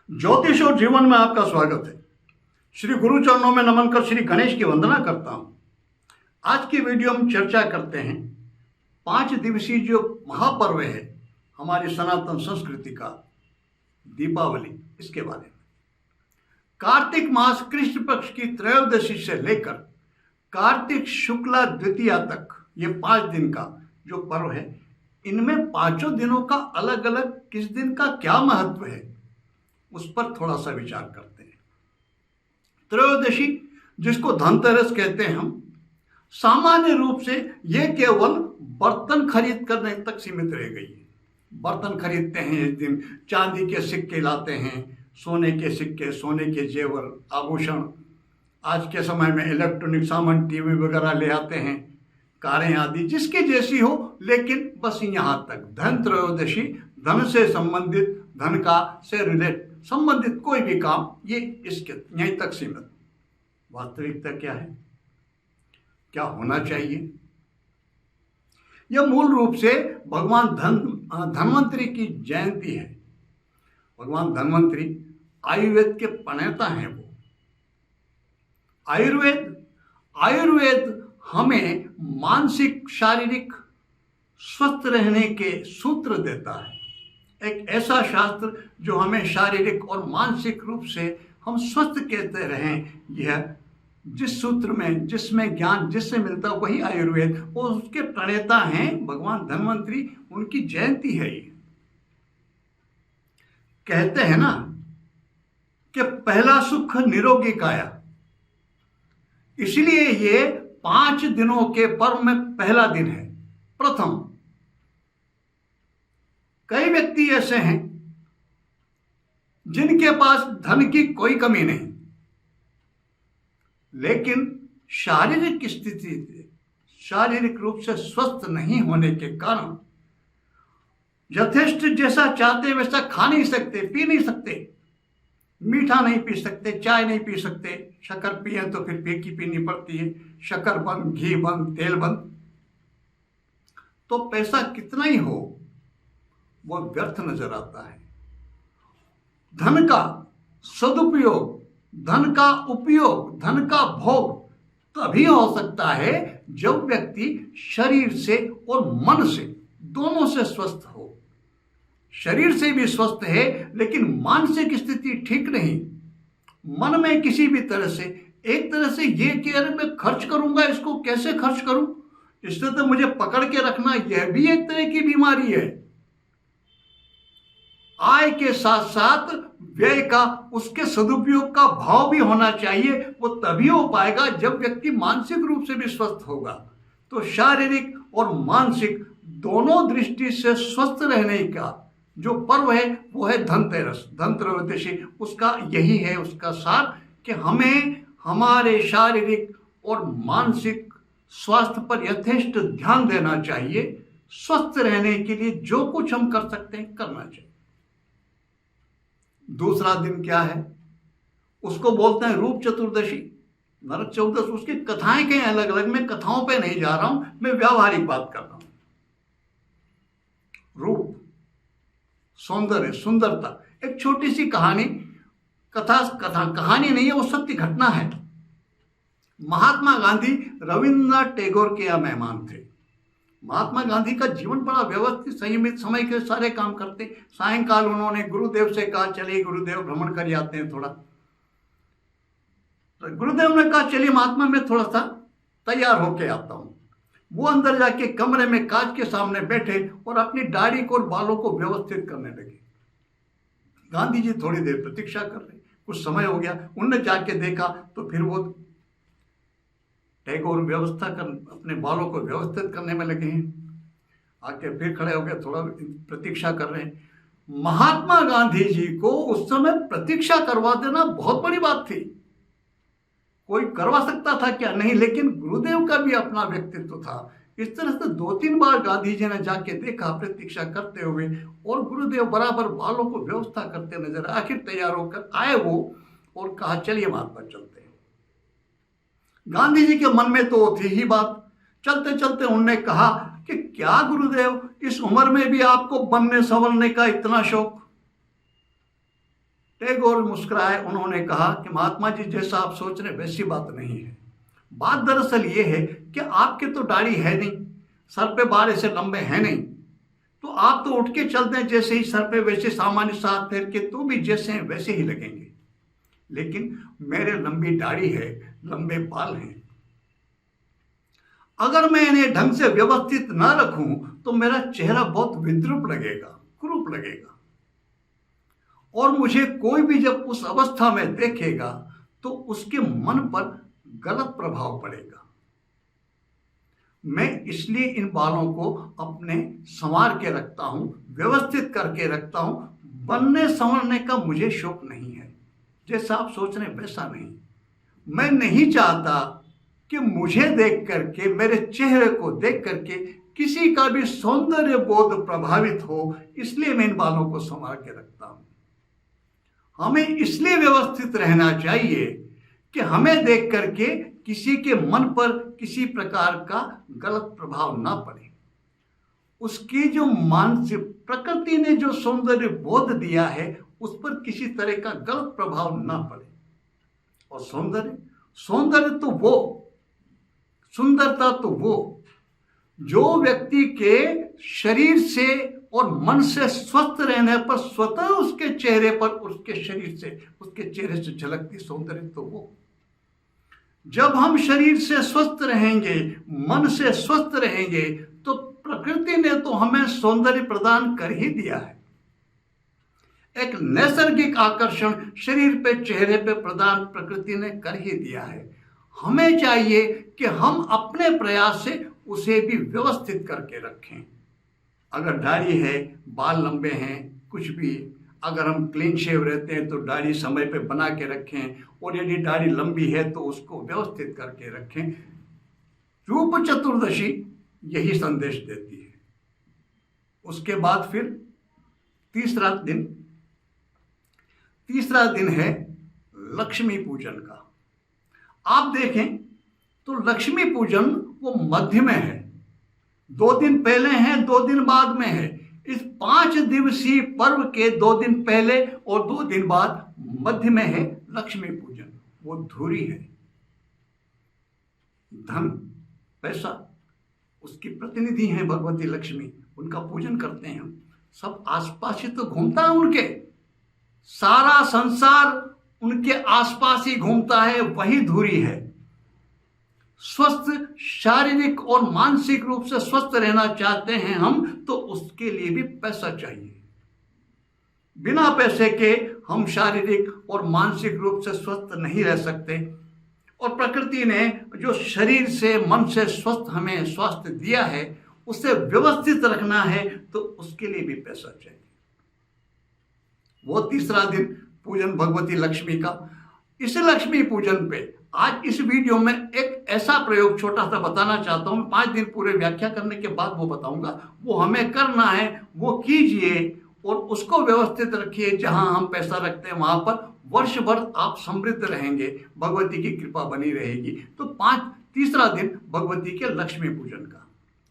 ज्योतिष और जीवन में आपका स्वागत है। श्री गुरु चरणों में नमन कर श्री गणेश की वंदना करता हूं। आज की वीडियो में चर्चा करते हैं 5 दिवसीय जो महापर्व है हमारी सनातन संस्कृति का, दीपावली, इसके बारे में। कार्तिक मास कृष्ण पक्ष की त्रयोदशी से लेकर कार्तिक शुक्ला द्वितीया तक ये 5 दिन का जो पर्व है, इनमें 5 दिनों का अलग अलग किस दिन का क्या महत्व है उस पर थोड़ा सा विचार करते हैं। त्रयोदशी, जिसको धनतेरस कहते हैं हम, सामान्य रूप से ये केवल बर्तन खरीद करने तक सीमित रह गई है। बर्तन खरीदते हैं इस दिन, चांदी के सिक्के लाते हैं, सोने के सिक्के, सोने के जेवर, आभूषण। आज के समय में इलेक्ट्रॉनिक सामान, टीवी वगैरह ले आते हैं, कारें आदि, जिसके जैसी हो, लेकिन बस यहाँ तक। धन त्रयोदशी, धन से संबंधित, धन का से रिलेट संबंधित कोई भी काम, ये इसके यहीं तक सीमित। वास्तविकता क्या है, क्या होना चाहिए? यह मूल रूप से भगवान धन्वंतरी की जयंती है। भगवान धन्वंतरी आयुर्वेद के प्रणेता हैं। वो आयुर्वेद हमें मानसिक शारीरिक स्वस्थ रहने के सूत्र देता है। एक ऐसा शास्त्र जो हमें शारीरिक और मानसिक रूप से हम स्वस्थ कहते रहें। यह जिस सूत्र में, जिसमें ज्ञान जिससे मिलता है, वही आयुर्वेद, और उसके प्रणेता हैं भगवान धन्वंतरी। उनकी जयंती है ये। कहते हैं ना कि पहला सुख निरोगी काया, इसलिए ये 5 दिनों के पर्व में पहला दिन है, प्रथम। कई व्यक्ति ऐसे हैं जिनके पास धन की कोई कमी नहीं, लेकिन शारीरिक स्थिति, शारीरिक रूप से स्वस्थ नहीं होने के कारण यथेष्ट जैसा चाहते वैसा खा नहीं सकते, पी नहीं सकते, मीठा नहीं पी सकते, चाय नहीं पी सकते। शक्कर पिए तो फिर फीकी पीनी पड़ती है, शक्कर बंद, घी बंद, तेल बंद। तो पैसा कितना ही हो, वह व्यर्थ नजर आता है। धन का सदुपयोग, धन का उपयोग, धन का भोग तभी हो सकता है जब व्यक्ति शरीर से और मन से, दोनों से स्वस्थ हो। शरीर से भी स्वस्थ है, लेकिन मानसिक स्थिति ठीक नहीं। मन में किसी भी तरह से, एक तरह से ये कि अरे मैं खर्च करूंगा, इसको कैसे खर्च करूं, इससे तो मुझे पकड़ के रखना, यह भी एक तरह की बीमारी है। आय के साथ साथ व्यय का, उसके सदुपयोग का भाव भी होना चाहिए। वो तभी हो पाएगा जब व्यक्ति मानसिक रूप से भी स्वस्थ होगा। तो शारीरिक और मानसिक दोनों दृष्टि से स्वस्थ रहने का जो पर्व है वो है धनतेरस, धन त्रयोदशी। उसका यही है, उसका सार, कि हमें हमारे शारीरिक और मानसिक स्वास्थ्य पर यथेष्ट ध्यान देना चाहिए। स्वस्थ रहने के लिए जो कुछ हम कर सकते हैं करना चाहिए। दूसरा दिन क्या है, उसको बोलते हैं रूप चतुर्दशी, नरक चतुर्दशी। उसकी कथाएं कहीं अलग अलग, मैं कथाओं पे नहीं जा रहा हूं, मैं व्यावहारिक बात कर रहा हूं। रूप, सौंदर्य, सुंदरता। एक छोटी सी कहानी, कहानी नहीं है, वो सत्य घटना है। महात्मा गांधी रविन्द्रनाथ टैगोर के यहाँ मेहमान थे। महात्मा गांधी का जीवन बड़ा व्यवस्थित, संयमित, समय के सारे काम करते। सायंकाल उन्होंने गुरुदेव से कहा, चलिए गुरुदेव भ्रमण कर आते हैं थोड़ा। तो गुरुदेव ने कहा, चलिए महात्मा मैं थोड़ा सा तैयार होके आता हूँ। वो अंदर जाके कमरे में कांच के सामने बैठे और अपनी दाढ़ी को और बालों को व्यवस्थित करने लगे। गांधी जी थोड़ी देर प्रतीक्षा कर रहे। कुछ समय हो गया, उनने जाके देखा तो फिर वो टैगोर व्यवस्था कर, अपने बालों को व्यवस्थित करने में लगे हैं। आके फिर खड़े हो गए, थोड़ा प्रतीक्षा कर रहे हैं। महात्मा गांधी जी को उस समय प्रतीक्षा करवा देना बहुत बड़ी बात थी। कोई करवा सकता था क्या? नहीं, लेकिन गुरुदेव का भी अपना व्यक्तित्व था। इस तरह से 2-3 बार गांधी जी ने जाके देखा प्रतीक्षा करते हुए, और गुरुदेव बराबर बालों को व्यवस्था करते नजर। आखिर तैयार होकर आए वो और कहा, चलिए महात्मा चलते हैं। गांधी जी के मन में तो थी ही बात। चलते चलते उन्होंने कहा कि क्या गुरुदेव, इस उम्र में भी आपको बनने संवरने का इतना शौक? टैगोर मुस्कुराए, उन्होंने कहा कि महात्मा जी, जैसा आप सोच रहे वैसी बात नहीं है। बात दरअसल ये है कि आपके तो दाढ़ी है नहीं, सर पे बाल ऐसे लंबे हैं नहीं, तो आप तो उठ के चलते हैं जैसे ही सर पे, वैसे सामान्य से हाथ फेर के तो भी जैसे हैं वैसे ही लगेंगे। लेकिन मेरे लंबी दाढ़ी है, लंबे बाल हैं, अगर मैं इन्हें ढंग से व्यवस्थित ना रखूं तो मेरा चेहरा बहुत विद्रूप लगेगा, कुरूप लगेगा, और मुझे कोई भी जब उस अवस्था में देखेगा तो उसके मन पर गलत प्रभाव पड़ेगा। मैं इसलिए इन बालों को अपने संवार के रखता हूं, व्यवस्थित करके रखता हूं। बनने संवरने का मुझे शौक नहीं है, जैसा आप सोच रहे हैं वैसा नहीं। मैं नहीं चाहता कि मुझे देख करके, मेरे चेहरे को देख करके किसी का भी सौंदर्य बोध प्रभावित हो, इसलिए मैं इन बालों को संवार के रखता हूं। हमें इसलिए व्यवस्थित रहना चाहिए कि हमें देख करके किसी के मन पर किसी प्रकार का गलत प्रभाव ना पड़े। उसकी जो मानसिक प्रकृति ने जो सौंदर्य बोध दिया है उस पर किसी तरह का गलत प्रभाव ना पड़े। और सौंदर्य तो वो, सुंदरता तो वो जो व्यक्ति के शरीर से और मन से स्वस्थ रहने पर स्वतः उसके चेहरे पर, उसके शरीर से, उसके चेहरे से झलकती सौंदर्य तो वो। जब हम शरीर से स्वस्थ रहेंगे, मन से स्वस्थ रहेंगे, तो प्रकृति ने तो हमें सौंदर्य प्रदान कर ही दिया है। एक नैसर्गिक आकर्षण शरीर पे, चेहरे पे प्रदान प्रकृति ने कर ही दिया है। हमें चाहिए कि हम अपने प्रयास से उसे भी व्यवस्थित करके रखें। अगर दाढ़ी है, बाल लंबे हैं, कुछ भी, अगर हम क्लीन शेव रहते हैं तो दाढ़ी समय पे बना के रखें, और यदि दाढ़ी लंबी है तो उसको व्यवस्थित करके रखें। रूप चतुर्दशी यही संदेश देती है। उसके बाद फिर तीसरा दिन है लक्ष्मी पूजन का। आप देखें तो लक्ष्मी पूजन वो मध्य में है, 2 दिन पहले है, 2 दिन बाद में है। इस 5 दिवसीय पर्व के 2 दिन पहले और 2 दिन बाद मध्य में है लक्ष्मी पूजन। वो धुरी है, धन, पैसा, उसकी प्रतिनिधि हैं भगवती लक्ष्मी, उनका पूजन करते हैं हम। सब आसपास ही तो घूमता है उनके, सारा संसार उनके आसपास ही घूमता है, वही धुरी है। स्वस्थ शारीरिक और मानसिक रूप से स्वस्थ रहना चाहते हैं हम, तो उसके लिए भी पैसा चाहिए। बिना पैसे के हम शारीरिक और मानसिक रूप से स्वस्थ नहीं रह सकते। और प्रकृति ने जो शरीर से, मन से स्वस्थ हमें स्वास्थ्य दिया है, उसे व्यवस्थित रखना है, तो उसके लिए भी पैसा चाहिए। वो तीसरा दिन पूजन भगवती लक्ष्मी का। इस लक्ष्मी पूजन पे आज इस वीडियो में एक ऐसा प्रयोग छोटा सा बताना चाहता हूं। 5 दिन पूरे व्याख्या करने के बाद वो बताऊंगा। वो हमें करना है, वो कीजिए और उसको व्यवस्थित रखिए। जहां हम पैसा रखते हैं वहां पर वर्ष भर आप समृद्ध रहेंगे, भगवती की कृपा बनी रहेगी। तो तीसरा दिन भगवती के लक्ष्मी पूजन का,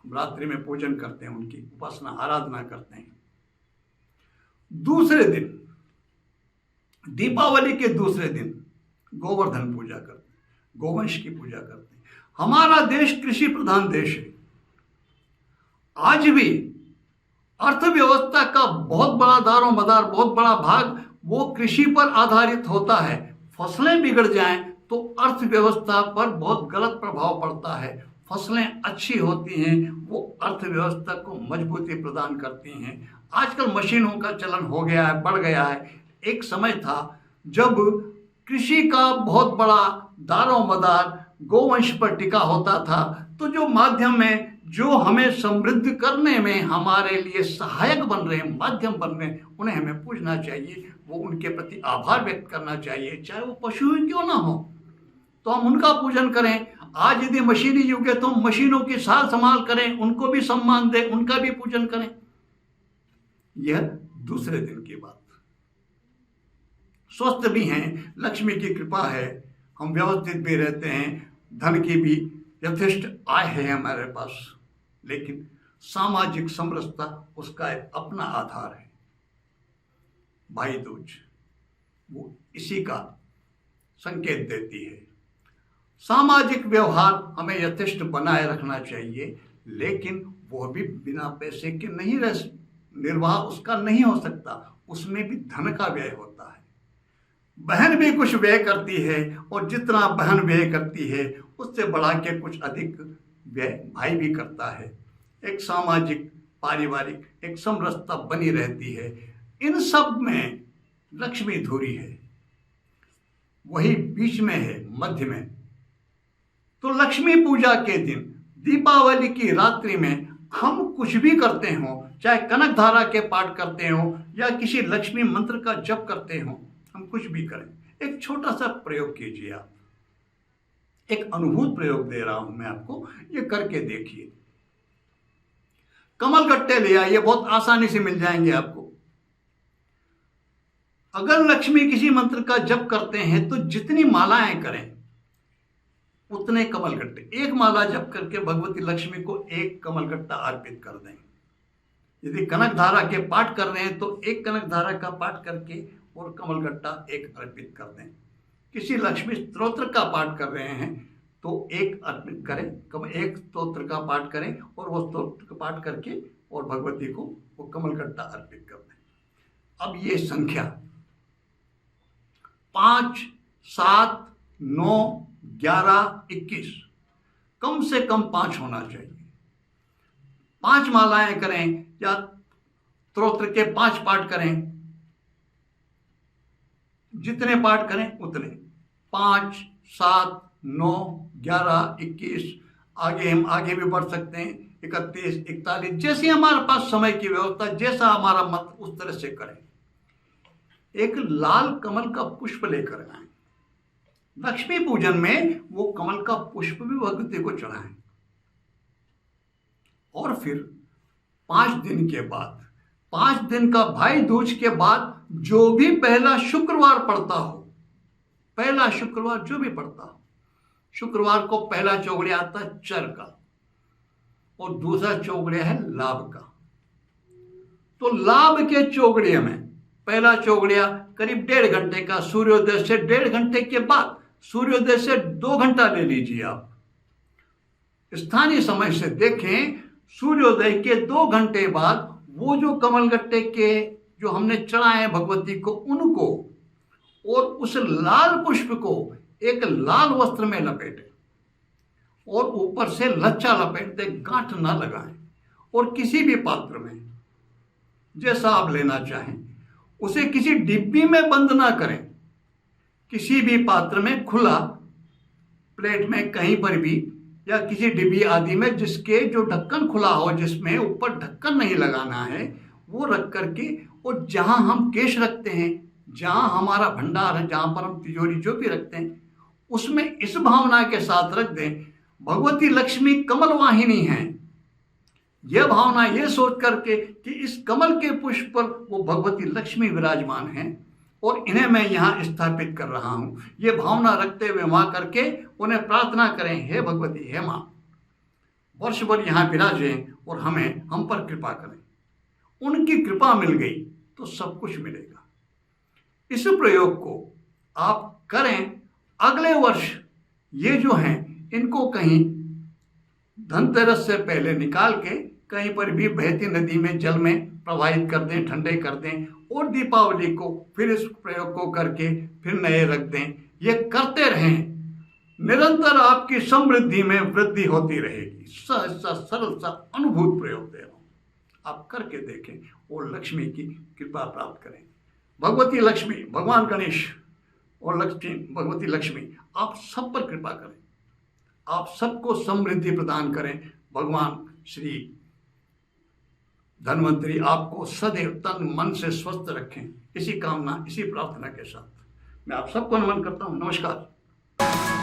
रात्रि में पूजन करते हैं, उनकी उपासना आराधना करते हैं। दूसरे दिन, दीपावली के दूसरे दिन गोवर्धन पूजा करते हैं, गोवंश की पूजा करते हैं। हमारा देश कृषि प्रधान देश है। आज भी अर्थव्यवस्था का बहुत बड़ा दारोमदार, बहुत बड़ा भाग वो कृषि पर आधारित होता है। फसलें बिगड़ जाएं तो अर्थव्यवस्था पर बहुत गलत प्रभाव पड़ता है। फसलें अच्छी होती हैं, वो अर्थव्यवस्था को मजबूती प्रदान करती हैं। आजकल मशीनों का चलन हो गया है, बढ़ गया है। एक समय था जब कृषि का बहुत बड़ा दारोमदार गोवंश पर टिका होता था, तो जो माध्यम में, जो हमें समृद्ध करने में हमारे लिए सहायक बन रहे हैं, माध्यम बन रहे हैं, उन्हें हमें पूजना चाहिए। वो उनके प्रति आभार व्यक्त करना चाहिए, चाहे वो पशु ही क्यों ना हो, तो हम उनका पूजन करें। आज यदि मशीनी युग है तो हम मशीनों की सार संभाल करें, उनको भी सम्मान दें, उनका भी पूजन करें। यह दूसरे दिन की बात। स्वस्थ भी हैं, लक्ष्मी की कृपा है, हम व्यवस्थित भी रहते हैं, धन की भी यथेष्ट आय है हमारे पास, लेकिन सामाजिक समरसता उसका एक अपना आधार है। भाई दूज, वो इसी का संकेत देती है। सामाजिक व्यवहार हमें यथेष्ट बनाए रखना चाहिए, लेकिन वो भी बिना पैसे के नहीं रह, निर्वाह उसका नहीं हो सकता, उसमें भी धन का व्यय होता है। बहन भी कुछ व्यय करती है और जितना बहन व्यय करती है उससे बढ़ा के कुछ अधिक व्यय भाई भी करता है। एक सामाजिक पारिवारिक एक समरसता बनी रहती है। इन सब में लक्ष्मी धुरी है, वही बीच में है, मध्य में। तो लक्ष्मी पूजा के दिन, दीपावली की रात्रि में हम कुछ भी करते हो, चाहे कनक धारा के पाठ करते हो या किसी लक्ष्मी मंत्र का जप करते हो, हम कुछ भी करें, एक छोटा सा प्रयोग कीजिए। आप एक अनुभूत प्रयोग दे रहा हूं मैं आपको, ये करके देखिए। कमल गट्टे ले आइए, बहुत आसानी से मिल जाएंगे आपको। अगर लक्ष्मी किसी मंत्र का जप करते हैं तो जितनी मालाएं करें उतने कमल गट्टे, एक माला जप करके भगवती लक्ष्मी को एक कमल गट्टा अर्पित कर दें। यदि कनक धारा के पाठ कर रहे हैं तो एक कनक धारा का पाठ करके और कमल गट्टा एक अर्पित कर दें। किसी लक्ष्मी स्तोत्र का पाठ कर रहे हैं तो एक अर्पित करें, एक स्तोत्र का पाठ करें और वो स्तोत्र का पाठ करके और भगवती को वो कमल गट्टा अर्पित कर दें। अब ये संख्या 5, 7, 9, 11, 21, कम से कम 5 होना चाहिए। 5 मालाएं करें या स्तोत्र के 5 पाठ करें, जितने पाठ करें उतने। 5, 7, 9, 11, 21, आगे हम आगे भी बढ़ सकते हैं, 31, 41, जैसे हमारे पास समय की व्यवस्था, जैसा हमारा मत, उस तरह से करें। एक लाल कमल का पुष्प लेकर आए। लक्ष्मी पूजन में वो कमल का पुष्प भी भगवती को चढ़ाएं। और फिर 5 दिन के बाद, 5 दिन का भाई दूज के बाद जो भी पहला शुक्रवार पड़ता हो, पहला शुक्रवार जो भी पड़ता हो, शुक्रवार को पहला चौगड़िया आता है चर का और दूसरा चौगड़िया है लाभ का। तो लाभ के चौगड़िया में पहला चौगड़िया करीब 1.5 घंटे का, सूर्योदय से 1.5 घंटे के बाद, सूर्योदय से 2 घंटा ले लीजिए आप। स्थानीय समय से देखें, सूर्योदय के 2 घंटे बाद वो जो कमल गट्टे के जो हमने चढ़ाए हैं भगवती को, उनको और उस लाल पुष्प को एक लाल वस्त्र में लपेटें और ऊपर से लच्छा लपेट दें, गांठ ना लगाएं। और किसी भी पात्र में जैसा आप लेना चाहें, उसे किसी डिब्बी में बंद ना करें, किसी भी पात्र में खुला, प्लेट में कहीं पर भी या किसी डिब्बी आदि में जिसके जो ढक्कन खुला हो, जिसमें ऊपर ढक्कन नहीं लगाना है, वो रख करके, और जहां हम केश रखते हैं, जहां हमारा भंडार है, जहां पर हम तिजोरी जो भी रखते हैं, उसमें इस भावना के साथ रख दें, भगवती लक्ष्मी कमल वाहिनी है। यह भावना ये सोच करके कि इस कमल के पुष्प पर वो भगवती लक्ष्मी विराजमान हैं और इन्हें मैं यहाँ स्थापित कर रहा हूँ, ये भावना रखते हुए वहाँ करके उन्हें प्रार्थना करें, हे भगवती, हे माँ, वर्ष भर यहाँ विराजें और हम पर कृपा करें। उनकी कृपा मिल गई तो सब कुछ मिलेगा। इस प्रयोग को आप करें। अगले वर्ष ये जो हैं इनको कहीं धनतेरस से पहले निकाल के कहीं पर भी बहती नदी में जल में प्रवाहित कर दें, ठंडे कर दें, और दीपावली को फिर इस प्रयोग को करके फिर नए रख दें। ये करते रहें, निरंतर आपकी समृद्धि में वृद्धि होती रहेगी। सहज सा सरल सा अनुभूत प्रयोग दे रहा हूं, आप करके देखें और लक्ष्मी की कृपा प्राप्त करें। भगवती लक्ष्मी, भगवान गणेश और लक्ष्मी, भगवती लक्ष्मी आप सब पर कृपा करें, आप सबको समृद्धि प्रदान करें। भगवान श्री धन्वंतरी आपको सदैव तन मन से स्वस्थ रखें। इसी कामना, इसी प्रार्थना के साथ मैं आप सबको नमन करता हूँ। नमस्कार।